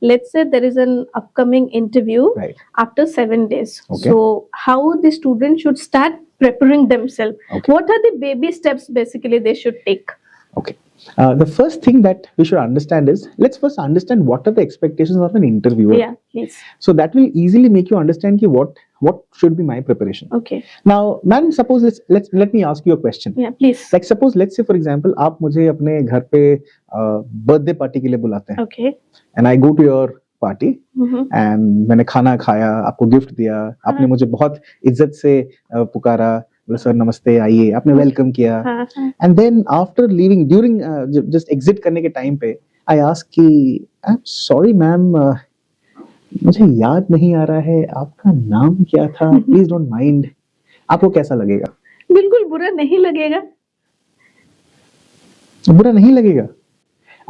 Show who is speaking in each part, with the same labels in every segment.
Speaker 1: let's say there is an upcoming interview
Speaker 2: Right.
Speaker 1: after 7 days.
Speaker 2: Okay.
Speaker 1: So how the student should start preparing themselves?
Speaker 2: Okay.
Speaker 1: What are the baby steps basically they should take?
Speaker 2: Okay. The first thing that we should understand is, let's first understand what are the expectations of an interviewer.
Speaker 1: Yeah, please.
Speaker 2: So that will easily make you understand ki what should be my preparation.
Speaker 1: Okay.
Speaker 2: Now, man, suppose let me ask you a question.
Speaker 1: Yeah, please.
Speaker 2: Like suppose let's say for example आप मुझे अपने घर पे birthday party के लिए बुलाते हैं.
Speaker 1: Okay.
Speaker 2: And I go to your party
Speaker 1: Mm-hmm.
Speaker 2: and मैंने खाना खाया, आपको गिफ्ट दिया, आपने मुझे बहुत इज्जत से पुकारा, बोले सर नमस्ते आइए, आपने वेलकम किया. And then after leaving during just exit करने के टाइम पे आई आस्क कि आई एम सॉरी मैम, मुझे याद नहीं आ रहा है आपका नाम क्या था, प्लीज डोंट माइंड. आपको कैसा लगेगा?
Speaker 1: बिल्कुल बुरा नहीं लगेगा.
Speaker 2: बुरा नहीं लगेगा.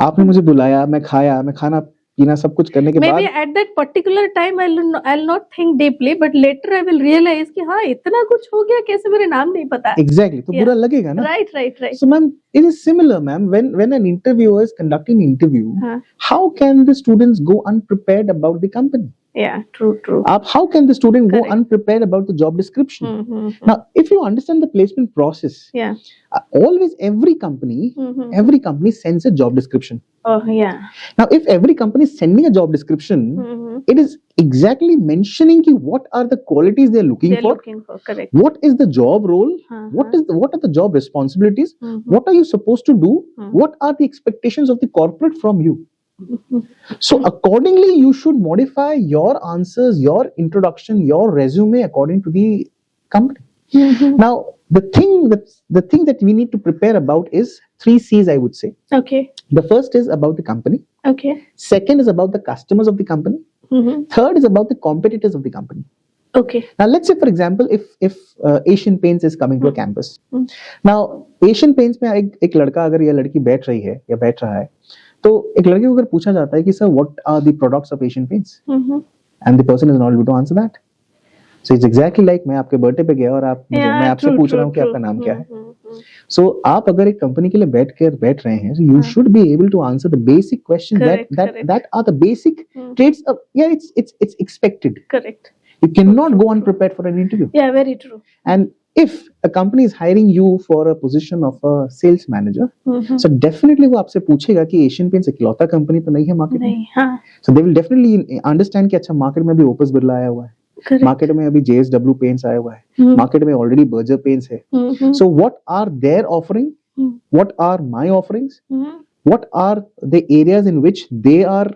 Speaker 2: आपने मुझे बुलाया, मैं खाया, मैं खाना पीना सब कुछ करने के बाद
Speaker 1: maybe at that particular time I'll not think deeply, but later I will realize कि हाँ इतना कुछ हो गया, कैसे मेरे नाम नहीं पता.
Speaker 2: Exactly. तो बुरा लगेगा ना.
Speaker 1: Right.
Speaker 2: So ma'am, it is similar ma'am. When an interviewer is conducting an interview, how can the students go unprepared about the company?
Speaker 1: Yeah, true.
Speaker 2: How can the student go unprepared about the job description? Now, if you understand the placement process, always every company sends a job description.
Speaker 1: Oh yeah.
Speaker 2: Now, if every company is sending a job description, it is exactly mentioning ki what are the qualities they are looking for.
Speaker 1: Correct.
Speaker 2: What is the job role? What are the job responsibilities? What are you supposed to do? What are the expectations of the corporate from you? So accordingly, you should modify your answers, your introduction, your resume according to the company. Now, the thing that we need to prepare about is 3 C's, I would say.
Speaker 1: Okay.
Speaker 2: The first is about the company.
Speaker 1: Okay.
Speaker 2: Second is about the customers of the company. Third is about the competitors of the company.
Speaker 1: Okay.
Speaker 2: Now, let's say, for example, if Asian Paints is coming to a campus. Now, Asian Paints में एक लड़का अगर या लड़की बैठ रही है या बैठ रहा है, तो एक लड़के को अगर पूछा जाता है कि sir what are the products of Asian Paints, and the person is not able to answer that. So it's exactly like मैं आपके बर्थडे पे गया और मैं आपसे पूछ रहा हूँ कि आपका नाम क्या है. सो आप अगर एक कंपनी के लिए बैठ रहे हैं, you should be able to answer the basic question that are the basic trades of, yeah it's expected.
Speaker 1: Correct.
Speaker 2: You cannot go unprepared for an interview.
Speaker 1: Yeah, very true.
Speaker 2: And if a company is hiring you for a position of a sales manager, so definitely वो आपसे पूछेगा कि Asian paints इकलौता company तो नहीं है market में. So they will definitely understand कि अच्छा मार्केट में अभी ओपस बिरला आया हुआ है, मार्केट में अभी JSW पेंट्स आया हुआ है, मार्केट में ऑलरेडी बर्जर पेंट्स है. So what are their offering? What are my offerings? What are the areas in which they are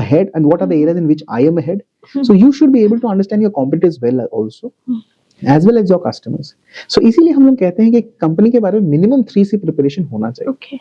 Speaker 2: ahead, and what are the areas in which I am ahead? So you should be able to understand your competitors well also, as well as your customers. So इसीलिए हम लोग कहते हैं कि company के बारे में minimum 3 से प्रिपरेशन होना चाहिए.
Speaker 1: Okay.